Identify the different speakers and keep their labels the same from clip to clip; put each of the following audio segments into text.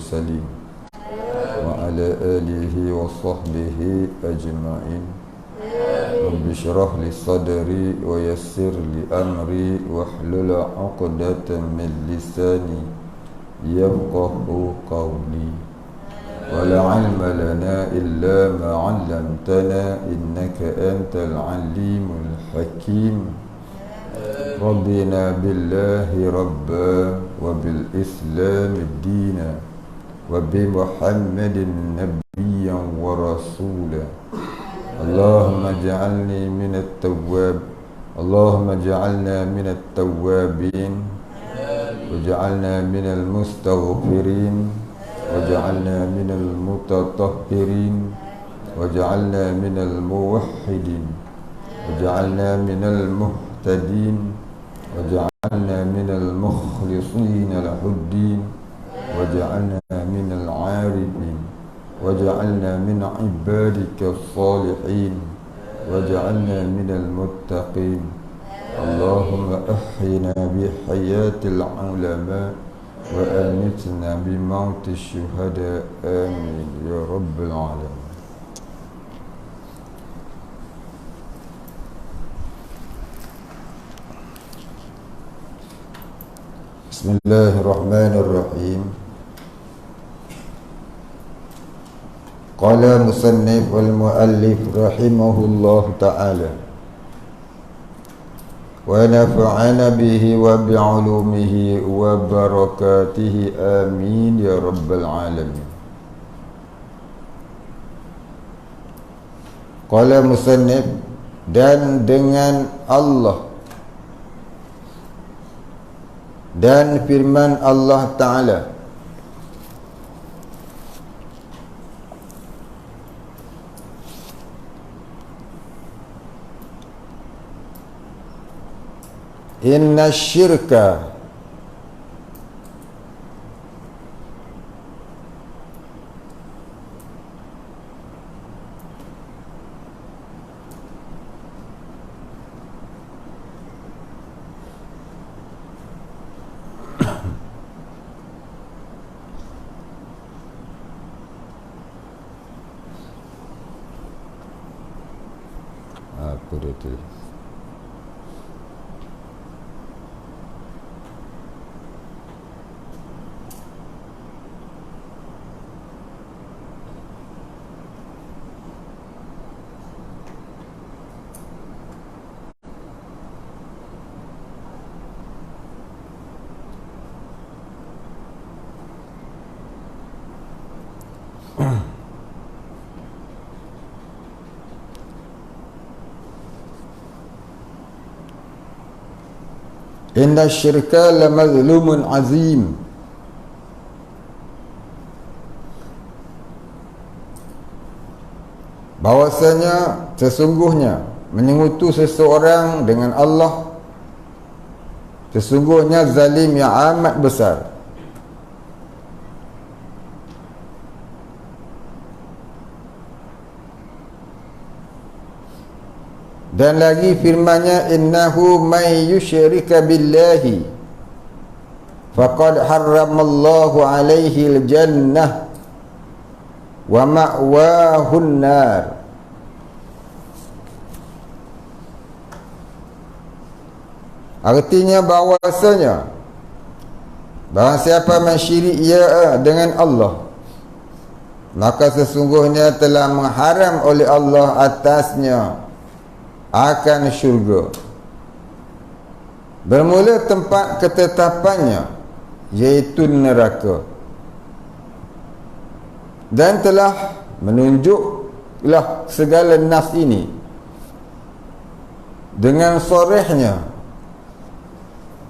Speaker 1: المرسلين وعلى آله وصحبه أجمعين. رب اشرح لي صدري ويسر لي أمري واحلل عقدة من لساني يفقه قولي. ولا علم لنا إلا ما علمتنا إنك أنت العليم الحكيم. رضينا بالله ربا وبالإسلام دينا وبمحمد نبيا ورسولا. اللهم اجعلني من التواب اللهم اجعلنا من التوابين واجعلنا من المستغفرين واجعلنا من المتطهرين واجعلنا من الموحدين واجعلنا من المهتدين واجعلنا من المخلصين له الدين واجعلنا من العارفين واجعلنا من عبادك الصالحين واجعلنا من المتقين. اللهم أحينا بحياة العلماء وأمتنا بموت الشهداء آمين يا رب العالمين. بسم الله الرحمن الرحيم. قال المصنف والمؤلف رحمه الله تعالى ونفعنا به وبعلومه وبركاته آمين يا رب العالمين. Qala musannif, dan dengan Allah dan firman Allah Ta'ala, inna syirka apa dia tu? Inna syirka la mazlumun azim. Bahwasanya sesungguhnya menyengutu seseorang dengan Allah sesungguhnya zalim yang amat besar. Dan lagi firman-Nya, innahu may yusyrika billahi faqad harramallahu alaihi al-jannah wa ma'wahu an-nar. Artinya bahawasanya barang siapa mensyirik ia dengan Allah, maka sesungguhnya telah mengharam oleh Allah atasnya akan syurga, bermula tempat ketetapannya iaitu neraka. Dan telah menunjuklah segala nas ini dengan sorehnya,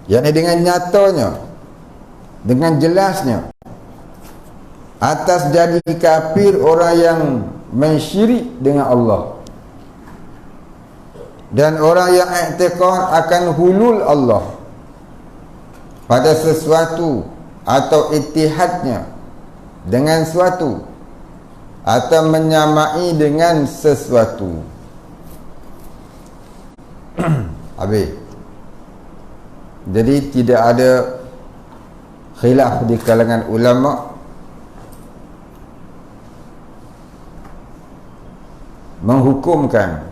Speaker 1: yakni dengan nyatanya, dengan jelasnya, atas jadi kafir orang yang mensyirik dengan Allah dan orang yang i'tiqad akan hulul Allah pada sesuatu atau ittihadnya dengan suatu atau menyamai dengan sesuatu. Habis. Jadi tidak ada khilaf di kalangan ulama menghukumkan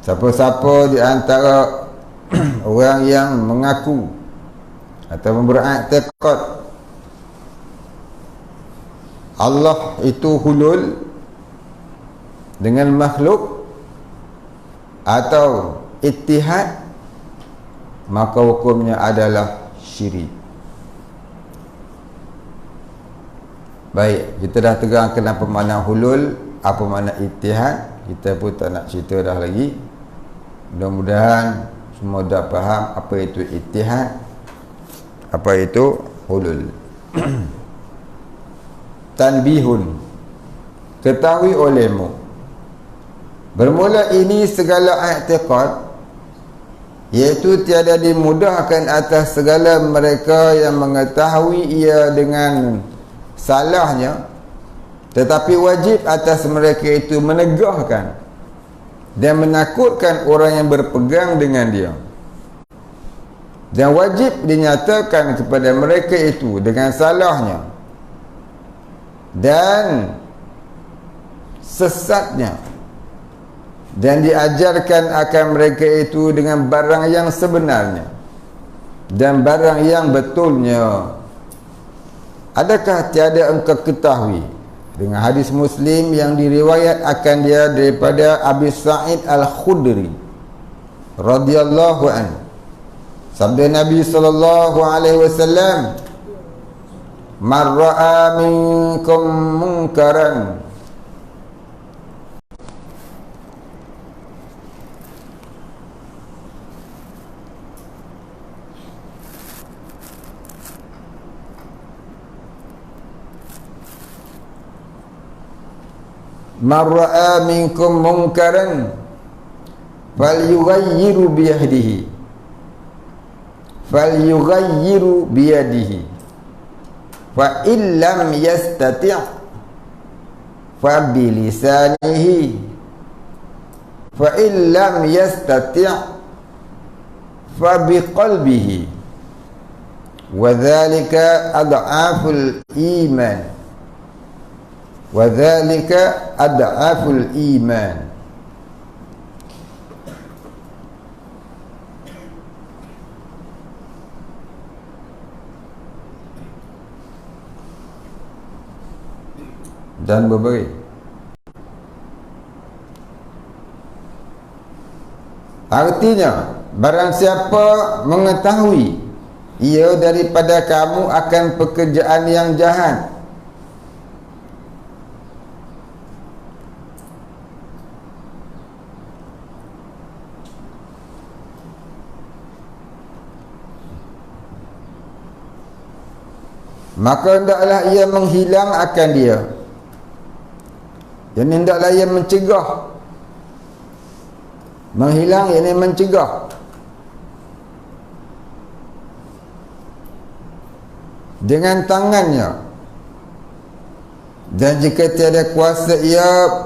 Speaker 1: siapa-siapa di antara orang yang mengaku atau beriktikad Allah itu hulul dengan makhluk atau ittihad, maka hukumnya adalah syirik. Baik, kita dah terangkan apa makna hulul, apa makna ittihad. Kita pun tak nak cerita dah lagi. Mudah-mudahan semua dah faham apa itu ittihad, apa itu hulul. Tanbihun, ketahui olehmu, bermula ini segala i'tiqad, iaitu tiada dimudahkan atas segala mereka yang mengetahui ia dengan salahnya, tetapi wajib atas mereka itu menegahkan dan menakutkan orang yang berpegang dengan dia, dan wajib dinyatakan kepada mereka itu dengan salahnya dan sesatnya, dan diajarkan akan mereka itu dengan barang yang sebenarnya dan barang yang betulnya. Adakah tiada engkau ketahui, dengan hadis Muslim yang diriwayat akan dia daripada Abi Sa'id Al-Khudri radhiyallahu anhu, sabda Nabi sallallahu alaihi wasallam, man ra'a minkum munkaran man ra'a minkum munkaran falyughayyiru biyadihi fa illam yastati' fa bilisanihi fa illam yastati' fa biqalbihi wa dhalika ad'aful iman, wa dhalika ad'aful iman. Dan berberi, artinya barang siapa mengetahui ia daripada kamu akan pekerjaan yang jahat, maka hendaklah ia menghilang akan dia, dan hendaklah ia mencegah. Menghilang ini mencegah dengan tangannya, dan jika tiada kuasa ia,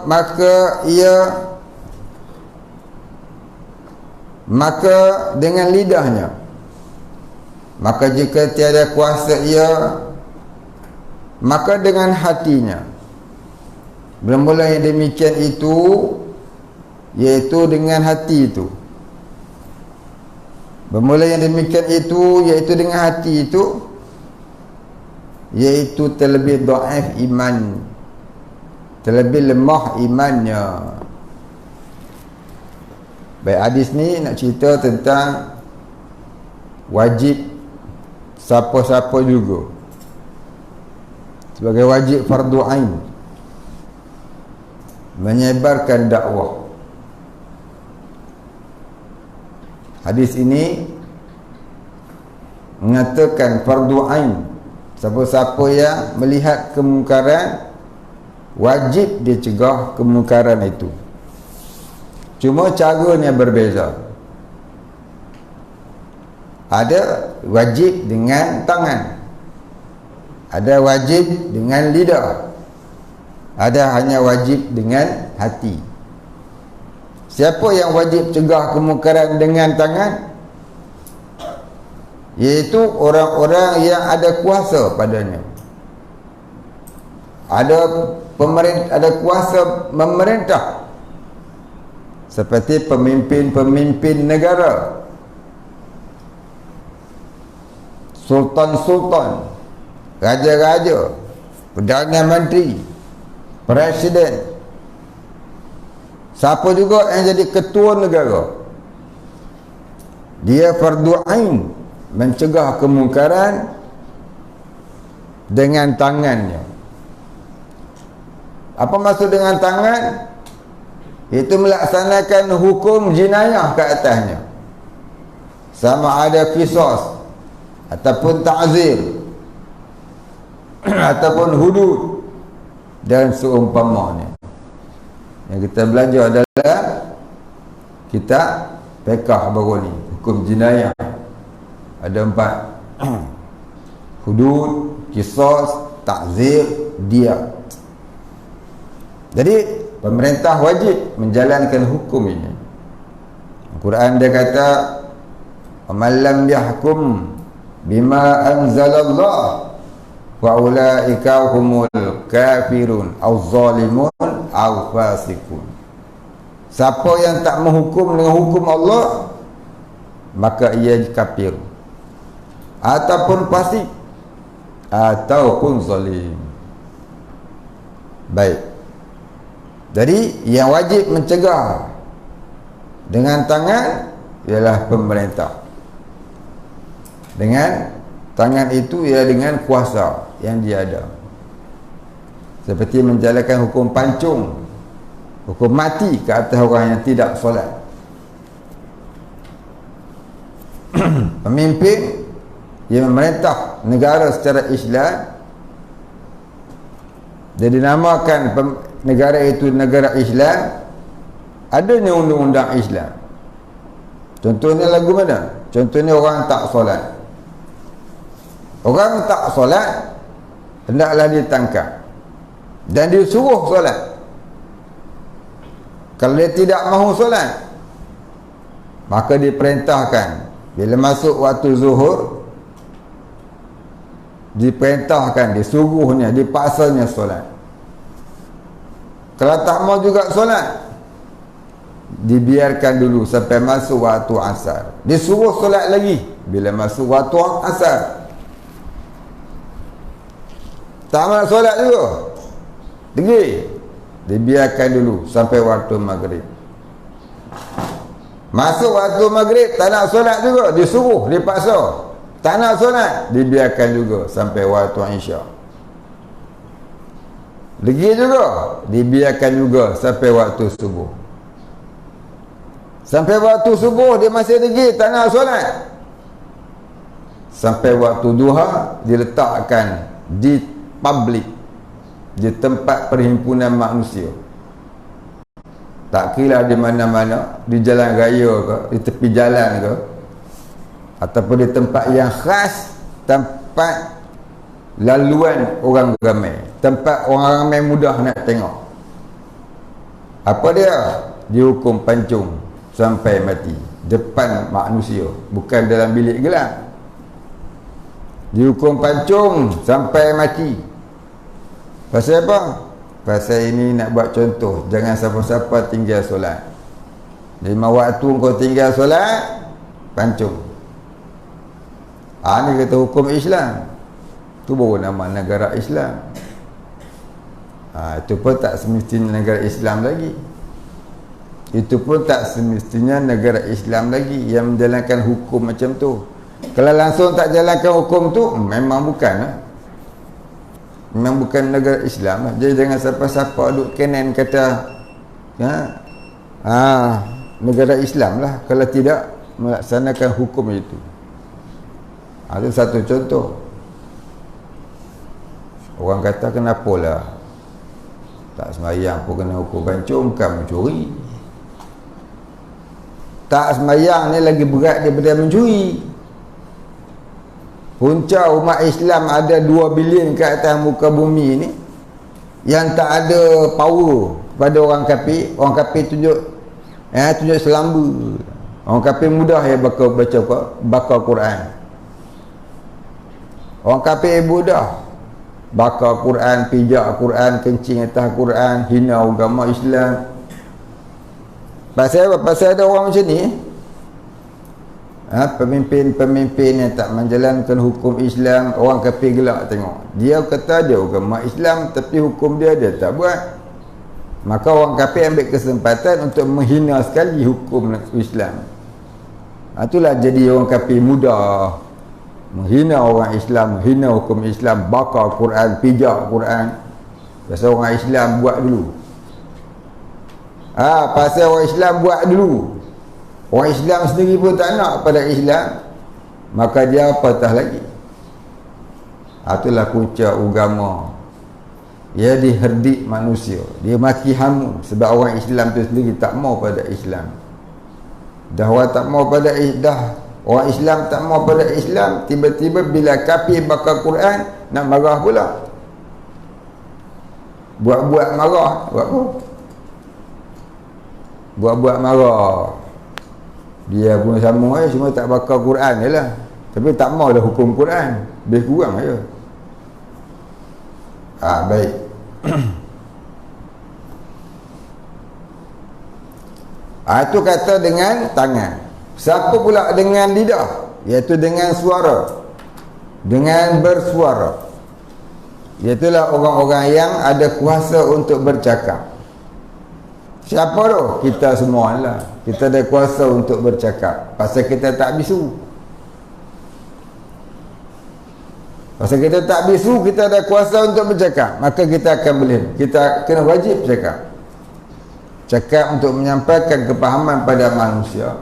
Speaker 1: maka dengan lidahnya, maka jika tiada kuasa ia, maka dengan hatinya. Bermula yang demikian itu, iaitu dengan hati itu. Bermula yang demikian itu, iaitu dengan hati itu, iaitu terlebih dhaif iman, terlebih lemah imannya. Baik, hadis ni nak cerita tentang wajib siapa-siapa juga, sebagai wajib fardu ain, menyebarkan dakwah. Hadis ini mengatakan fardu ain, siapa-siapa yang melihat kemungkaran wajib dia cegah kemungkaran itu. Cuma caranya berbeza. Ada wajib dengan tangan, ada wajib dengan lidah, ada hanya wajib dengan hati. Siapa yang wajib cegah kemungkaran dengan tangan? Iaitu orang-orang yang ada kuasa padanya, ada pemerintah, ada kuasa memerintah, seperti pemimpin-pemimpin negara, sultan-sultan, raja-raja, Perdana Menteri, Presiden, siapa juga yang jadi ketua negara, dia fardu ain mencegah kemungkaran dengan tangannya. Apa maksud dengan tangan? Itu melaksanakan hukum jinayah ke atasnya, sama ada qisas ataupun ta'zir ataupun hudud dan seumpamanya. Yang kita belajar adalah kitab fiqh baru ni, hukum jinayah ada 4: hudud, qisas, ta'zir, diyah. Jadi pemerintah wajib menjalankan hukum ini. Al-Quran dia kata, "Man lam yahkum bima anzalallah wa ulaika humul kafirun aw zalimun aw fasiqun." Siapa yang tak menghukum dengan hukum Allah, maka ia kafir ataupun fasik ataupun zalim. Baik. Jadi yang wajib mencegah dengan tangan ialah pemerintah. Dengan tangan itu ialah dengan kuasa yang dia ada. Seperti menjalankan hukum pancung, hukum mati ke atas orang yang tidak solat. Pemimpin yang memerintah negara secara Islam, dia dinamakan negara itu negara Islam, adanya undang-undang Islam. Contohnya lagu mana? Contohnya orang tak solat. Orang tak solat hendaklah ditangkap dan disuruh solat. Kalau dia tidak mahu solat, maka diperintahkan bila masuk waktu zuhur, diperintahkan, disuruhnya, dipaksanya solat. Kalau tak mau juga solat, dibiarkan dulu sampai masuk waktu asar, disuruh solat lagi bila masuk waktu asar. Tak nak solat juga, dibiarkan dulu sampai waktu maghrib. Masuk waktu maghrib tak nak solat juga, disuruh, dipaksa. Tak nak solat, dibiarkan juga sampai waktu isyak. Lagi juga, dibiarkan juga sampai waktu subuh. Sampai waktu subuh dia masih lagi tak nak solat. Sampai waktu duha diletakkan di publik, di tempat perhimpunan manusia. Tak kira di mana-mana, di jalan raya ke, di tepi jalan ke, ataupun di tempat yang khas, tempat laluan orang ramai, tempat orang ramai mudah nak tengok. Apa dia? Dihukum pancung sampai mati depan manusia, bukan dalam bilik gelap. Dihukum pancung sampai mati. Pasal apa? Pasal ini nak buat contoh, jangan siapa-siapa tinggal solat. 5 waktu kau tinggal solat, pancung. Ni kata hukum Islam. Tu baru nama negara Islam. Itu pun tak semestinya negara Islam lagi. Itu pun tak semestinya negara Islam lagi yang menjalankan hukum macam tu. Kalau langsung tak jalankan hukum tu, memang bukan lah. Memang bukan negara Islam lah. Jadi jangan siapa-siapa duk kenen kata negara Islam lah kalau tidak melaksanakan hukum itu. Itu satu contoh. Orang kata kenapalah tak sembahyang pun kena hukum pancung, bukan mencuri. Tak sembahyang ni lagi berat daripada mencuri. Punca umat Islam ada 2 bilion ke atas muka bumi ni yang tak ada power pada orang kafir. Orang kafir tunjuk selamba. Orang kafir mudah ya baca Quran. Orang kafir mudah. bakar Quran, pijak Quran, kencing atas Quran, hina agama Islam. Pasal apa? Pasal ada orang macam ni, pemimpin-pemimpin yang tak menjalankan hukum Islam. Orang kafir gelak tengok, dia kata dia agama Islam tapi hukum dia tak buat. Maka orang kafir ambil kesempatan untuk menghina sekali hukum Islam. Itulah jadi orang kafir mudah menghina orang Islam, menghina hukum Islam, bakar Quran, pijak Quran. Pasal orang Islam buat dulu. Pasal orang Islam buat dulu. Orang Islam sendiri pun tak nak pada Islam, maka dia patah lagi. Itulah punca agama. Dia diherdik manusia, dia maki hamu sebab orang Islam tu sendiri tak mau pada Islam. Dah orang tak mau pada orang Islam tak mau pada Islam, tiba-tiba bila kafir bakar Quran nak marah pula. Buat-buat marah, buat apa? Buat-buat marah. Dia pun sama cuma tak bakar Quran je lah, tapi tak mau dah hukum Quran, lebih kurang je. Baik. Itu kata dengan tangan. Siapa pula dengan lidah? Iaitu dengan suara, dengan bersuara. Iaitulah orang-orang yang ada kuasa untuk bercakap. Siapa tu? Kita semua lah. Kita ada kuasa untuk bercakap. Pasal kita tak bisu. Pasal kita tak bisu, kita ada kuasa untuk bercakap. Maka kita akan boleh. Kita kena wajib cakap. Cakap untuk menyampaikan kepahaman pada manusia.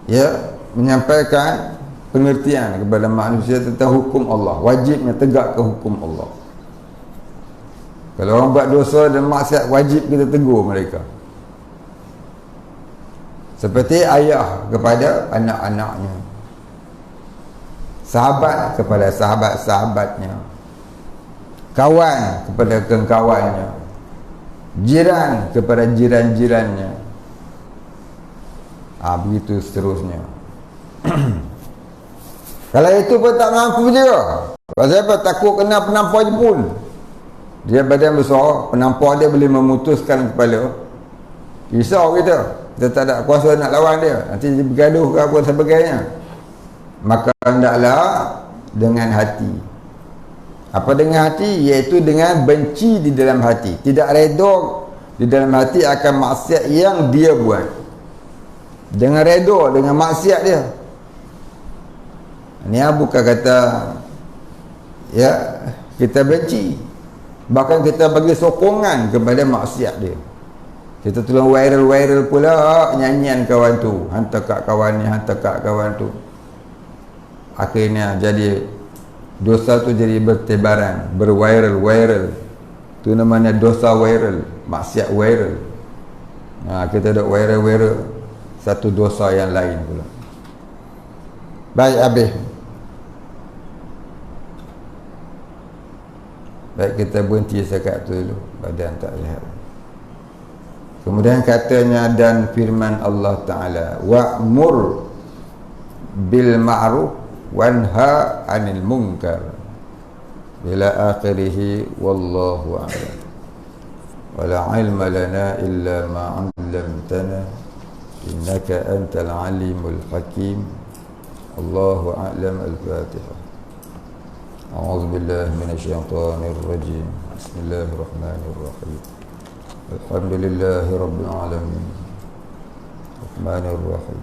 Speaker 1: Ya, menyampaikan pengertian kepada manusia tentang hukum Allah. Wajibnya tegak ke hukum Allah. Kalau orang buat dosa dan maksiat, wajib kita tegur mereka. Seperti ayah kepada anak-anaknya, sahabat kepada sahabat-sahabatnya, kawan kepada kawan-kawannya, jiran kepada jiran-jirannya. Begitu seterusnya. Kalau itu pun tak mampu juga. Pasal apa? Takut kena penampar Jepun. Dia badan besar, penampar dia boleh memutuskan kepala. Risau kita tak ada kuasa nak lawan dia, nanti dia bergaduh ke apa sebagainya. Maka hendaklah dengan hati. Apa dengan hati? Iaitu dengan benci di dalam hati, tidak redha di dalam hati akan maksiat yang dia buat. Dengan redha dengan maksiat dia. Ini bukan kata ya kita benci, bahkan kita bagi sokongan kepada maksiat dia. Kita tolong viral pula nyanyian kawan tu, hantar kat kawan ni, hantar kat kawan tu. Akhirnya jadi dosa tu jadi bertebaran, berviral. Tu namanya dosa viral, maksiat viral. Kita ada viral satu dosa yang lain pula. Baik, habis. Baik, kita berhenti sekat tu dulu, badan tak sihat. Kemudian katanya, dan firman Allah Ta'ala, wa'mur bil ma'ruf wanha 'anil munkar ila akhirih, wallahu a'lam. Wala 'ilma lana illa ma 'allamtana innaka antal 'alimul hakim. Allahu a'lam. Al-Fatihah. A'udzu billahi minasyaitonir rajim. Bismillahirrahmanirrahim. Alhamdulillahi rabbil alamin. Rahmanir rahim.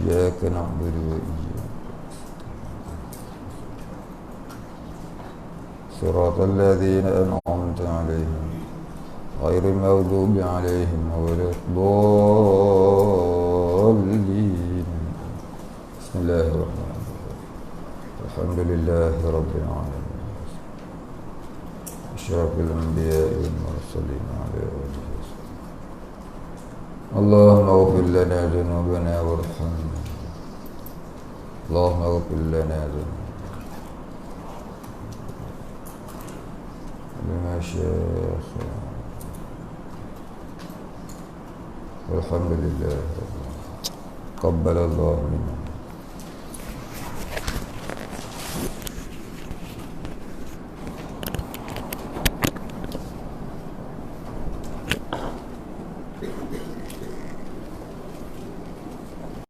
Speaker 1: Iyyaka na'budu wa iyyaka siratal ladzina an'amta 'alaihim ghairil maghdubi 'alaihim waladdallin. Bismillahirrahmanirrahim. Alhamdulillahi rabbil alamin. Asyrafil anbiya'i wal mursalin ala alihi. Allahumma ighfir lana dhunubana warhamna. Allahumma ighfir lana dhunubana syaikh. Walhamdulillah. Qabbalallahu minna.